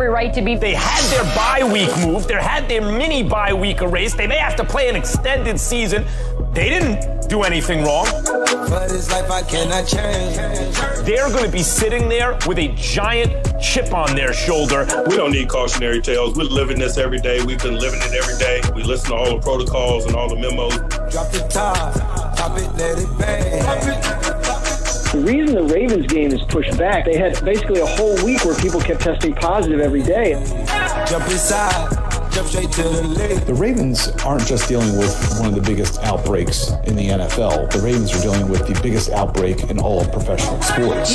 every right to be. They had their bye week moved. They had their mini bye week erased. They may have to play an extended season. They didn't do anything wrong. But it's life I cannot change. They're going to be sitting there with a giant chip on their shoulder. We don't need cautionary tales. We're living this every day. We've been living it every day. We listen to all the protocols and all the memos. Drop the top it, let it bang. The reason the Ravens game is pushed back, they had basically a whole week where people kept testing positive every day. Jump inside, jump straight to the leg. The Ravens aren't just dealing with one of the biggest outbreaks in the NFL. The Ravens are dealing with the biggest outbreak in all of professional sports.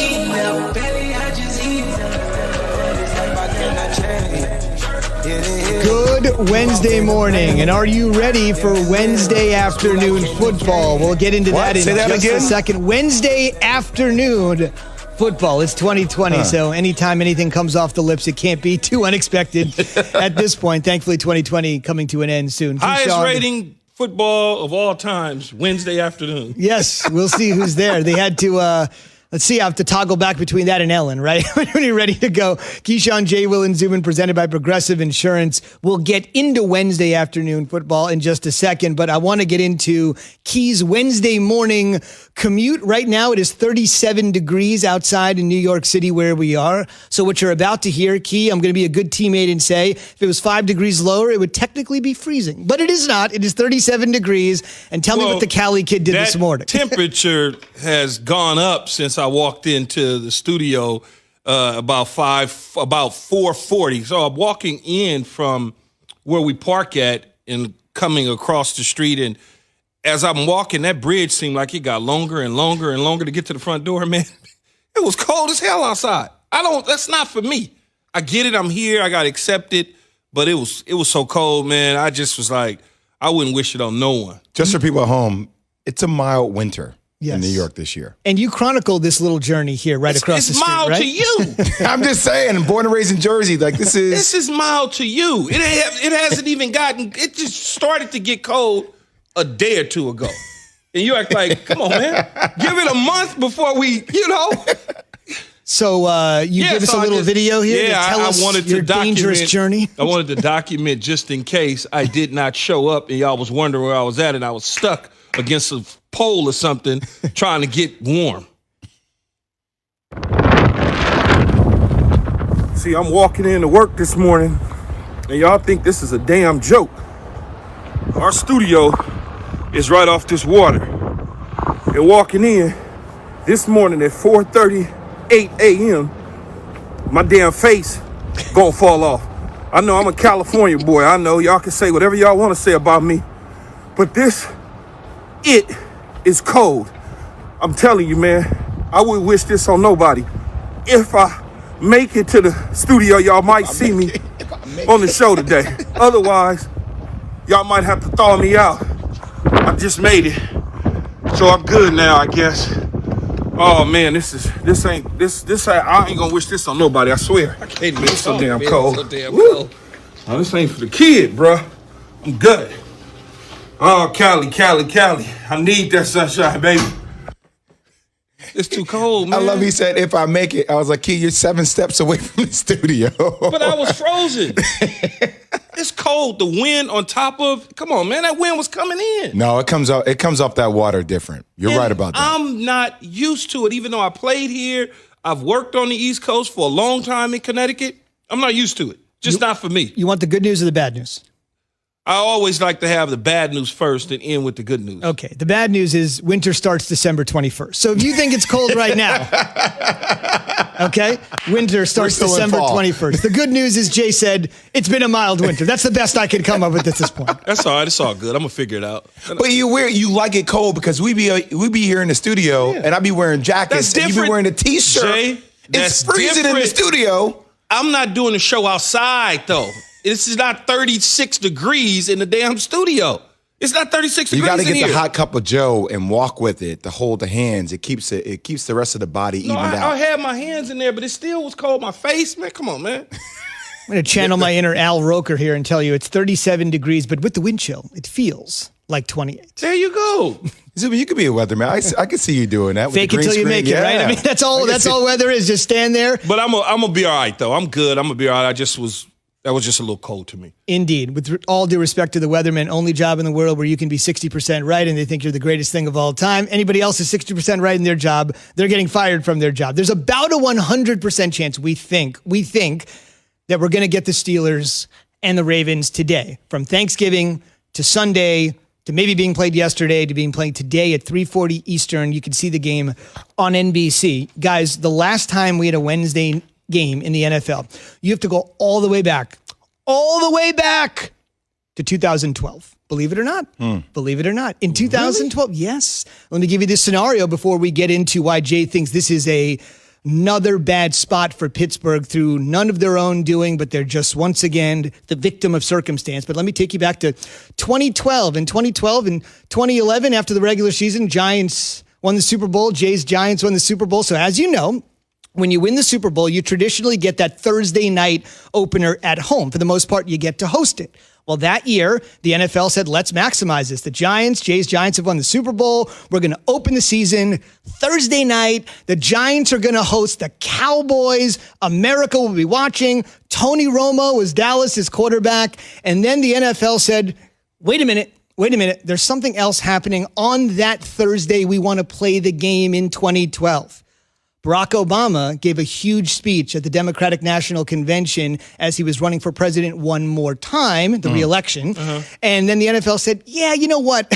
Good Wednesday morning, and are you ready for Wednesday afternoon football? We'll get into that in just a second. Wednesday afternoon football. It's 2020, so anytime anything comes off the lips, it can't be too unexpected at this point. Thankfully, 2020 coming to an end soon. Highest rating football of all times, Wednesday afternoon. Yes, we'll see who's there. They had to... Let's see, I have to toggle back between that and Ellen, right? When you're ready to go. Keyshawn, J. Will, and Zubin, presented by Progressive Insurance. We'll get into Wednesday afternoon football in just a second, but I want to get into Key's Wednesday morning commute. Right now, it is 37 degrees outside in New York City where we are. So what you're about to hear, Key, I'm going to be a good teammate and say, if it was 5 degrees lower, it would technically be freezing. But it is not. It is 37 degrees. And tell me what the Cali kid did this morning. Temperature has gone up since I walked into the studio about 4:40. So I'm walking in from where we park at and coming across the street. And as I'm walking, that bridge seemed like it got longer and longer and longer to get to the front door, man. It was cold as hell outside. That's not for me. I get it. I'm here. I got accepted. But it was so cold, man. I just was like, I wouldn't wish it on no one. Just for people at home, it's a mild winter. Yes. In New York this year. And you chronicled this little journey here across the street, mild right? to you. I'm just saying, born and raised in Jersey, like this is... This is mild to you. It hasn't even gotten... It just started to get cold a day or two ago. And you act like, come on, man. Give it a month before we, So you give us a little video here to tell us your dangerous journey? I wanted to document just in case I did not show up and y'all was wondering where I was at and I was stuck against a pole or something trying to get warm. See, I'm walking into work this morning and y'all think this is a damn joke. Our studio is right off this water. And walking in this morning at 4:38 a.m., my damn face gonna fall off. I know I'm a California boy. I know y'all can say whatever y'all want to say about me. But it is cold. I'm telling you, man, I would wish this on nobody. If I make it to the studio, y'all might see me on the show today. Otherwise, y'all might have to thaw me out. I just made it. So I'm good now, I guess. Oh man, I ain't gonna wish this on nobody, I swear. I can't be so damn cold. So damn cold. Oh, this ain't for the kid, bruh. I'm good. Oh, Cali. I need that sunshine, baby. It's too cold, man. I love he said, if I make it. I was like, Key, you're 7 steps away from the studio. But I was frozen. It's cold. The wind on top of, come on, man, that wind was coming in. No, it comes off that water different. You're right about that. I'm not used to it, even though I played here. I've worked on the East Coast for a long time in Connecticut. I'm not used to it. Just not for me. You want the good news or the bad news? I always like to have the bad news first and end with the good news. Okay. The bad news is winter starts December 21st. So if you think it's cold right now, okay, winter starts December 21st. The good news is Jay said it's been a mild winter. That's the best I could come up with at this point. That's all right. It's all good. I'm going to figure it out. But you like it cold because we be here in the studio and I be wearing jackets and you be wearing a T-shirt. Jay, it's freezing in the studio. I'm not doing the show outside, though. This is not 36 degrees in the damn studio. It's not 36 degrees in here. You got to get the hot cup of Joe and walk with it to hold the hands. It keeps the rest of the body evened out. I had my hands in there, but it still was cold. My face, man, come on, man. I'm going to channel my inner Al Roker here and tell you it's 37 degrees, but with the wind chill, it feels like 28. There you go. Zubin, you could be a weatherman. I could see you doing that. Fake it till you make it, right? I mean, that's all weather is. Just stand there. But I'm gonna be all right though. I'm good. I'm gonna be all right. That was just a little cold to me. Indeed. With all due respect to the weatherman, only job in the world where you can be 60% right and they think you're the greatest thing of all time. Anybody else is 60% right in their job, they're getting fired from their job. There's about a 100% chance we think that we're going to get the Steelers and the Ravens today. From Thanksgiving to Sunday to maybe being played yesterday to being played today at 3:40 Eastern. You can see the game on NBC. Guys, the last time we had a Wednesday game in the NFL, you have to go all the way back to 2012. Believe it or not. Believe it or not. In 2012, really? Yes. Let me give you this scenario before we get into why Jay thinks this is another bad spot for Pittsburgh through none of their own doing, but they're just once again the victim of circumstance. But let me take you back to 2012. In 2012 and 2011, after the regular season, Giants won the Super Bowl. Jay's Giants won the Super Bowl. So as you know, when you win the Super Bowl, you traditionally get that Thursday night opener at home. For the most part, you get to host it. Well, that year, the NFL said, let's maximize this. The Jay's Giants have won the Super Bowl. We're going to open the season Thursday night. The Giants are going to host the Cowboys. America will be watching. Tony Romo was Dallas's quarterback. And then the NFL said, wait a minute. There's something else happening on that Thursday. We want to play the game in 2012. Barack Obama gave a huge speech at the Democratic National Convention as he was running for president one more time, the re-election. And then the NFL said, yeah, you know what?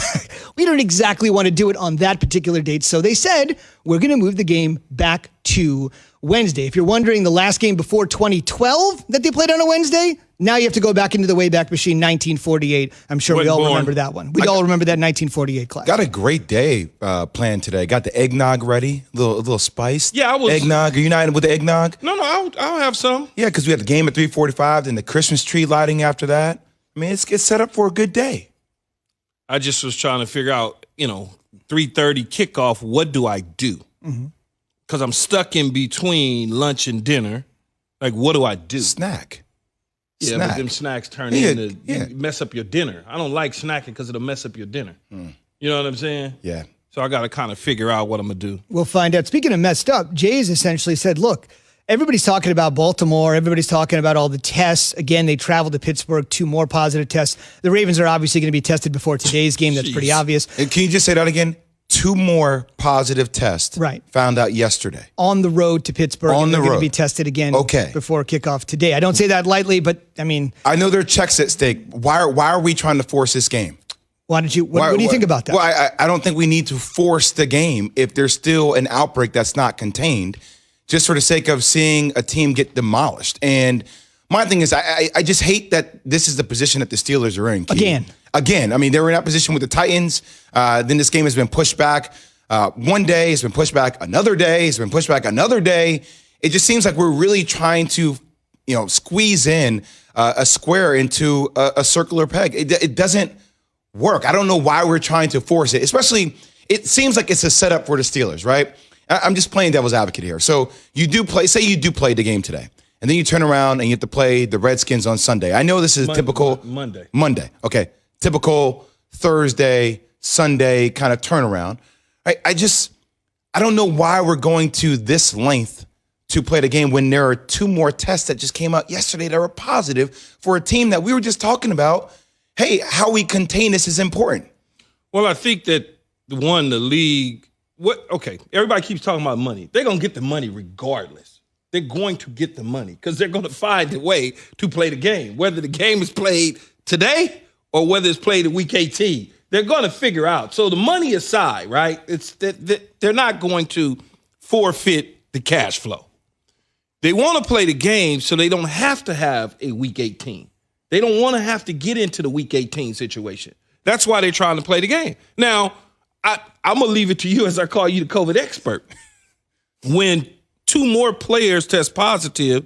We don't exactly want to do it on that particular date. So they said, we're going to move the game back to Wednesday. If you're wondering, the last game before 2012 that they played on a Wednesday, now you have to go back into the Wayback Machine, 1948. I'm sure we all remember that one. We all remember that 1948 class. Got a great day planned today. Got the eggnog ready, a little spiced. Yeah, I was eggnog. Are you not with the eggnog? No, I'll have some. Yeah, because we had the game at 3:45, then the Christmas tree lighting after that. I mean, it's set up for a good day. I just was trying to figure out, 3:30 kickoff. What do I do? Because I'm stuck in between lunch and dinner. Like, what do I do? Snack. Yeah, but them snacks turn into mess up your dinner. I don't like snacking because it'll mess up your dinner. You know what I'm saying? Yeah. So I got to kind of figure out what I'm going to do. We'll find out. Speaking of messed up, Jay's essentially said, look, everybody's talking about Baltimore. Everybody's talking about all the tests. Again, they traveled to Pittsburgh, 2 more positive tests. The Ravens are obviously going to be tested before today's game. That's pretty obvious. And can you just say that again? 2 more positive tests found out yesterday. On the road to Pittsburgh. On the road. They're going to be tested again before kickoff today. I don't say that lightly, but I mean. I know there are checks at stake. Why are we trying to force this game? What do you think about that? Well, I don't think we need to force the game if there's still an outbreak that's not contained, just for the sake of seeing a team get demolished. And my thing is, I just hate that this is the position that the Steelers are in. Again, I mean, they were in that position with the Titans. Then this game has been pushed back one day. It's been pushed back another day. It's been pushed back another day. It just seems like we're really trying to, squeeze in a square into a circular peg. It doesn't work. I don't know why we're trying to force it, especially it seems like it's a setup for the Steelers, right? I'm just playing devil's advocate here. So you do play the game today. And then you turn around and you have to play the Redskins on Sunday. I know this is typical Monday. Okay. Typical Thursday, Sunday kind of turnaround. I don't know why we're going to this length to play the game when there are 2 more tests that just came out yesterday that were positive for a team that we were just talking about. Hey, how we contain this is important. Well, I think that the league, everybody keeps talking about money. They're going to get the money regardless. They're going to get the money because they're going to find a way to play the game, whether the game is played today or whether it's played in week 18. They're going to figure out. So the money aside, right, they're not going to forfeit the cash flow. They want to play the game so they don't have to have a week 18. They don't want to have to get into the week 18 situation. That's why they're trying to play the game. Now, I'm going to leave it to you as I call you the COVID expert. When 2 more players test positive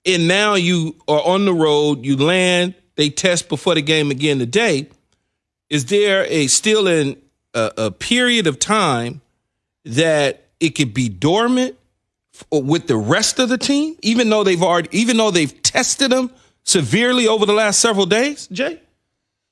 and now you are on the road, you land, they test before the game again today, is there still a period of time that it could be dormant with the rest of the team, even though they've tested them severely over the last several days, Jay?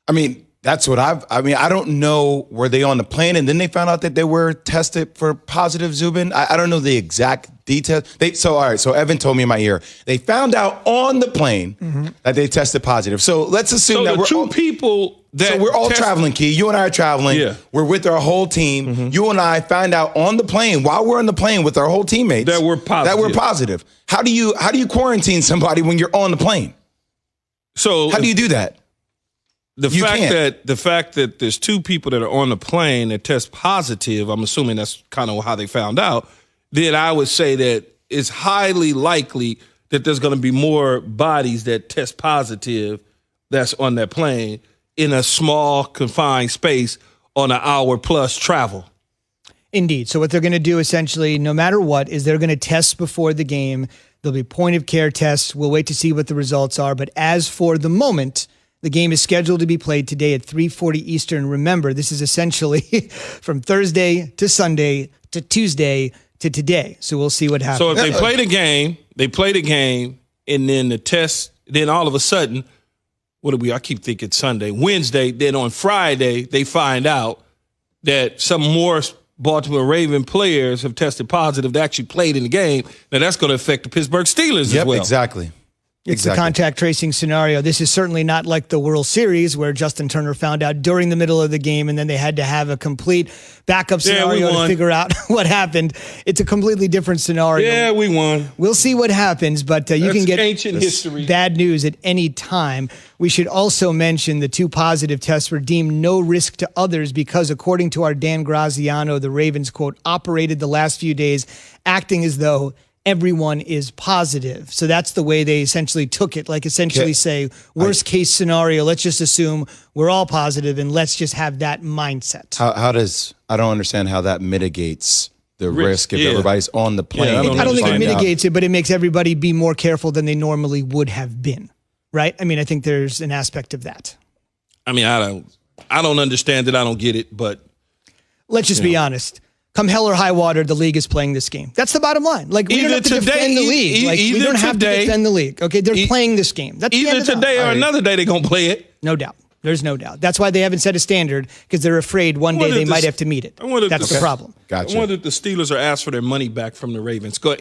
I mean, That's what I don't know, were they on the plane and then they found out that they were tested for positive, Zubin? I don't know the exact details. So Evan told me in my ear, they found out on the plane that they tested positive. So let's assume that we're all traveling, Key. You and I are traveling. Yeah. We're with our whole team. You and I find out on the plane, while we're on the plane with our whole teammates, that we're positive. How do you quarantine somebody when you're on the plane? So how do you do that? The fact that there's 2 people that are on the plane that test positive, I'm assuming that's kind of how they found out, then I would say that it's highly likely that there's going to be more bodies that test positive that's on that plane in a small, confined space on an hour-plus travel. Indeed. So what they're going to do essentially, no matter what, is they're going to test before the game. There'll be point-of-care tests. We'll wait to see what the results are. But as for the moment, the game is scheduled to be played today at 3:40 Eastern. Remember, this is essentially from Thursday to Sunday to Tuesday to today. So we'll see what happens. So if they play the game, and then the test, then all of a sudden, I keep thinking Sunday, Wednesday, then on Friday, they find out that some more Baltimore Raven players have tested positive that actually played in the game. Now that's going to affect the Pittsburgh Steelers as well. Exactly. It's the contact tracing scenario. This is certainly not like the World Series where Justin Turner found out during the middle of the game and then they had to have a complete backup scenario to figure out what happened. It's a completely different scenario. Yeah, we won. We'll see what happens, but you can get ancient history. Bad news at any time. We should also mention the 2 positive tests were deemed no risk to others because, according to our Dan Graziano, the Ravens, quote, operated the last few days acting as though everyone is positive. So that's the way they essentially took it. Like essentially say, worst case scenario, let's just assume we're all positive and let's just have that mindset. I don't understand how that mitigates the risk if everybody's on the plane. Yeah, I don't think it mitigates it, but it makes everybody be more careful than they normally would have been. Right? I mean, I think there's an aspect of that. I mean, I don't understand it. I don't get it, but let's just be honest. Come hell or high water, the league is playing this game. That's the bottom line. Like, we don't have to defend the league. We don't have to defend the league. Okay, they're playing this game. That's either today or another day they're going to play it. No doubt. There's no doubt. That's why they haven't set a standard, because they're afraid one day they might have to meet it. That's the problem. Gotcha. I wonder if the Steelers are asked for their money back from the Ravens. Go ahead.